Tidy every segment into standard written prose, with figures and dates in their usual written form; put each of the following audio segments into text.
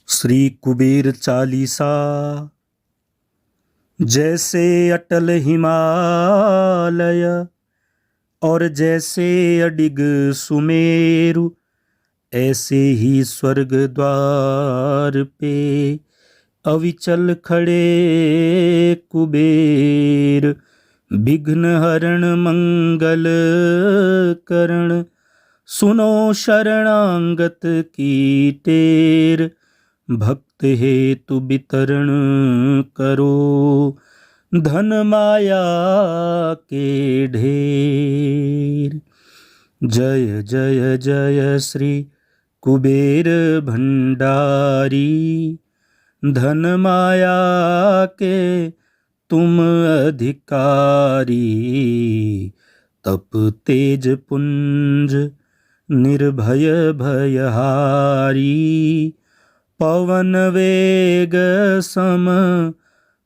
श्री कुबेर चालीसा। जैसे अटल हिमालय और जैसे अडिग सुमेरु, ऐसे ही स्वर्ग द्वार पे अविचल खड़े कुबेर। विघ्न हरण मंगल करण, सुनो शरणागत की टेर। भक्त हेतु वितरण करो, धन माया के ढेर। जय जय जय श्री कुबेर भंडारी, धन माया के तुम अधिकारी। तप तेज पुंज निर्भय भयहारी, पवन वेग सम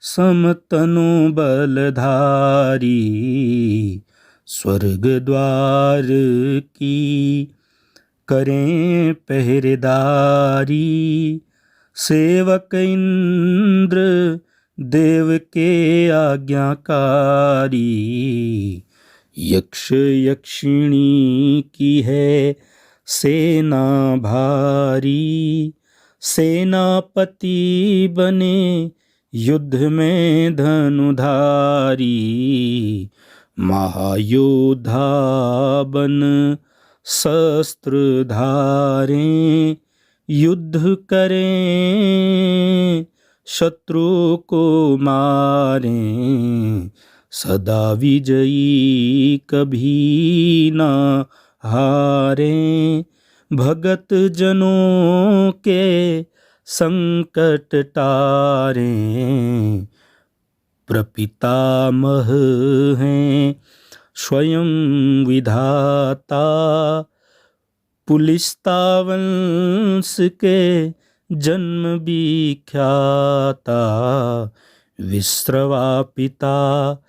समतनु बलधारी। स्वर्ग द्वार की करें पहरेदारी, सेवक इंद्र देव के आज्ञाकारी। यक्ष यक्षिणी की है सेना भारी, सेनापति बने युद्ध में धनुधारी। महायोद्धा बन शस्त्र धारें, युद्ध करें शत्रु को मारें। सदा विजयी कभी ना हारें, भगत जनों के संकट टारें। प्रपितामह हैं स्वयं विधाता, पुलिस्ता वंश के जन्म विख्याता। विश्रवा पिता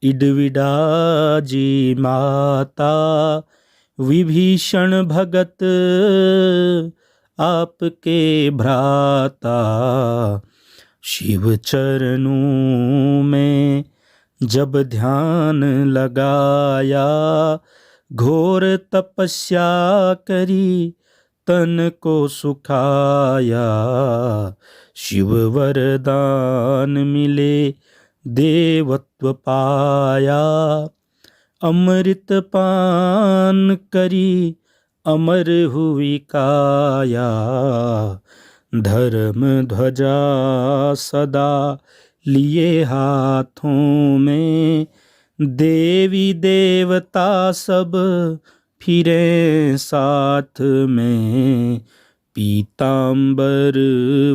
इडविडा जी माता, विभीषण भगत आपके भ्राता। शिव चरणों में जब ध्यान लगाया, घोर तपस्या करी तन को सुखाया। शिव वरदान मिले देवत्व पाया, अमृत पान करी अमर हुई काया। धर्म ध्वजा सदा लिए हाथों में, देवी देवता सब फिरे साथ में। पीतांबर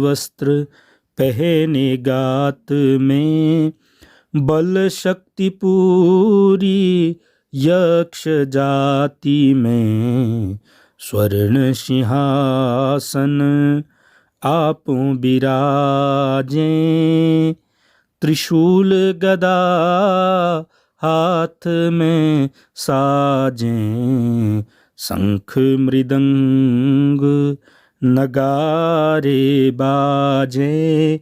वस्त्र पहने गात में, बल शक्ति पूरी यक्ष जाति में। स्वर्ण सिंहासन आपो बिराजें, त्रिशूल गदा हाथ में साजें। शंख मृदंग नगारे बाजें,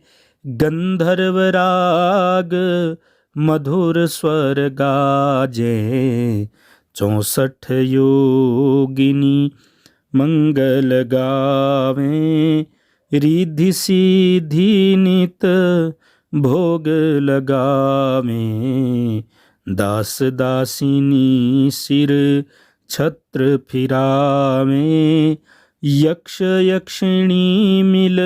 गंधर्व राग मधुर स्वर गाजें। 64 योगिनी मंगल गावें, रिद्धि सिद्धि नित भोग लगावें। दास दासिनी सिर छत्र फिरावें, यक्ष यक्षिणी मिल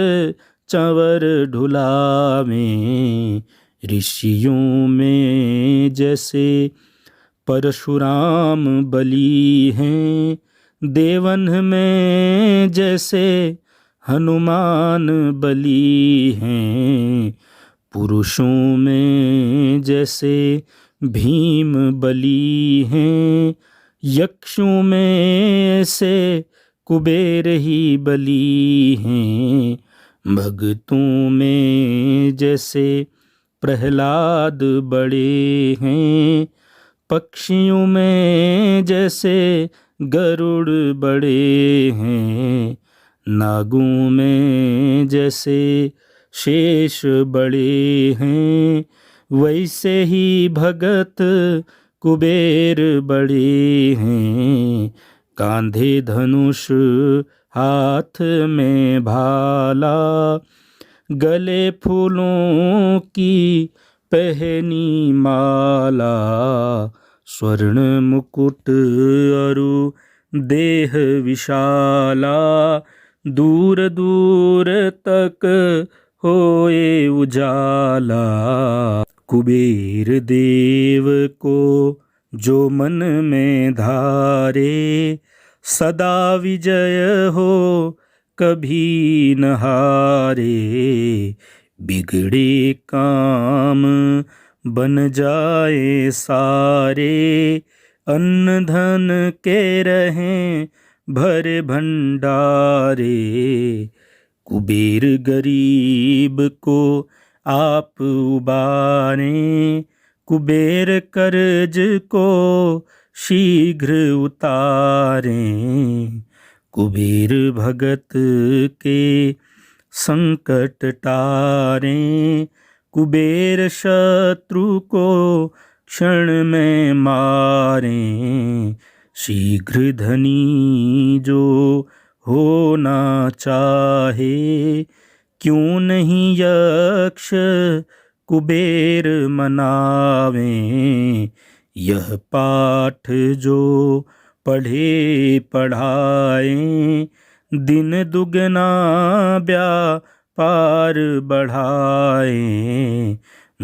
चंवर ढुलावें। ऋषियों में जैसे परशुराम बली हैं, देवन में जैसे हनुमान बली हैं। पुरुषों में जैसे भीम बली हैं, यक्षों में से कुबेर ही बली हैं। भक्तों में जैसे प्रहलाद बड़े हैं, पक्षियों में जैसे गरुड़ बड़े हैं। नागों में में जैसे शेष बड़े हैं, वैसे ही भगत कुबेर बड़े हैं। कांधे धनुष हाथ में भाला, गले फूलों की पहनी माला। स्वर्ण मुकुट अरु देह विशाला, दूर दूर तक होए उजाला। कुबेर देव को जो मन में धारे, सदा विजय हो कभी न हारे। बिगड़े काम बन जाए सारे, अन्न धन के रहें भरे भंडारे। कुबेर गरीब को आप उबारें, कुबेर कर्ज को शीघ्र उतारें। कुबेर भगत के संकट टारें, कुबेर शत्रु को क्षण में मारें। शीघ्र धनी जो होना चाहे, क्यों नहीं यक्ष कुबेर मनावें। यह पाठ जो पढ़े पढ़ाएं, दिन दुगना व्यापार बढ़ाएं।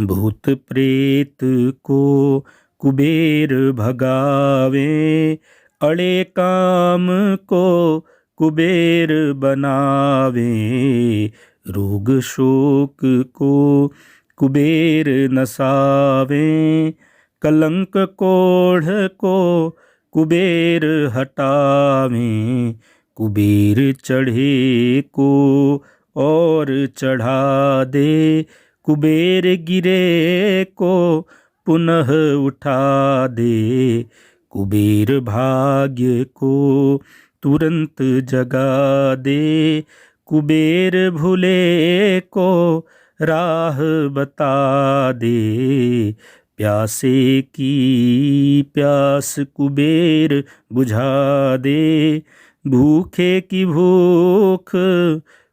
भूत प्रेत को कुबेर भगावें, अड़े काम को कुबेर बनावें। रोग शोक को कुबेर नसावें, कलंक कोढ़ को कुबेर हटावें। कुबेर चढ़े को और चढ़ा दे, कुबेर गिरे को पुनः उठा दे। कुबेर भाग्य को तुरंत जगा दे, कुबेर भूले को राह बता दे। प्यासे की प्यास कुबेर बुझा दे, भूखे की भूख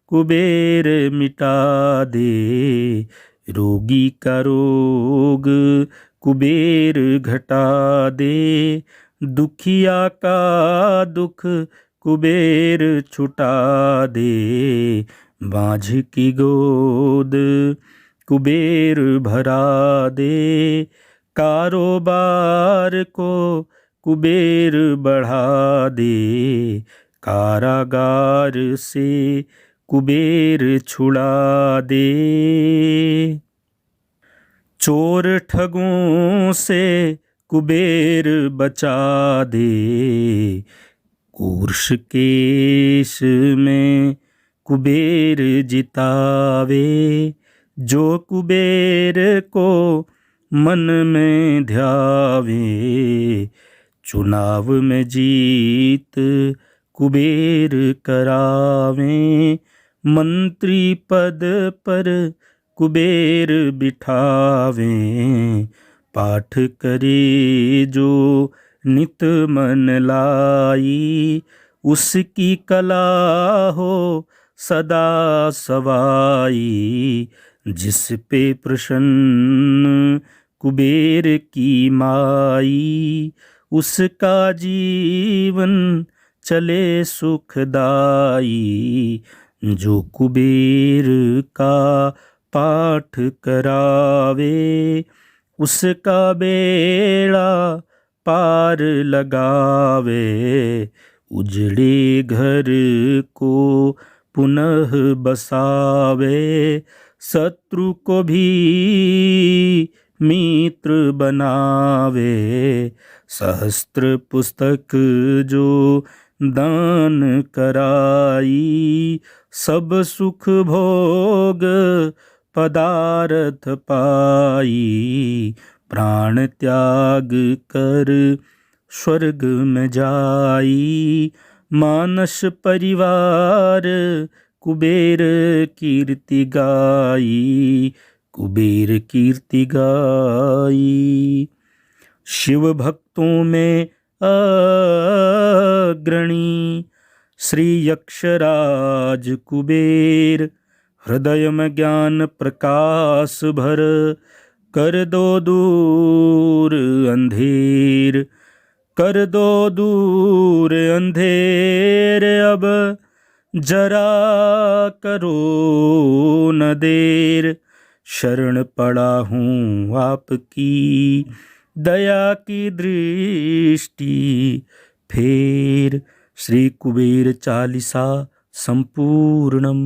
कुबेर मिटा दे। रोगी का रोग कुबेर घटा दे, दुखिया का दुख कुबेर छुटा दे। बाँझ की गोद कुबेर भरा दे, कारोबार को कुबेर बढ़ा दे। कारागार से कुबेर छुड़ा दे, चोर ठगों से कुबेर बचा दे। कूर्श केश में कुबेर जितावे, जो कुबेर को मन में ध्यावे। चुनाव में जीत कुबेर करावें, मंत्री पद पर कुबेर बिठावें। पाठ करे जो नित मन लाई, उसकी कला हो सदा सवाई। जिस पे प्रसन्न कुबेर की माई, उसका जीवन चले सुखदाई। जो कुबेर का पाठ करावे, उसका बेड़ा पार लगावे। उजड़े घर को पुनः बसावे, शत्रु को भी मित्र बनावे। सहस्त्र पुस्तक जो दान कराई, सब सुख भोग पदार्थ पाई। प्राण त्याग कर स्वर्ग में जाई, मानस परिवार कुबेर कीर्ति गाई, कुबेर कीर्ति गाई। शिव भक्तों में अग्रणी श्री यक्षराज कुबेर, हृदय में ज्ञान प्रकाश भर, कर दो दूर अंधेर, कर दो दूर अंधेर, अब जरा करो न देर। शरण पड़ा हूँ आपकी, दया की दृष्टि फेर। श्री कुबेर चालीसा संपूर्णम।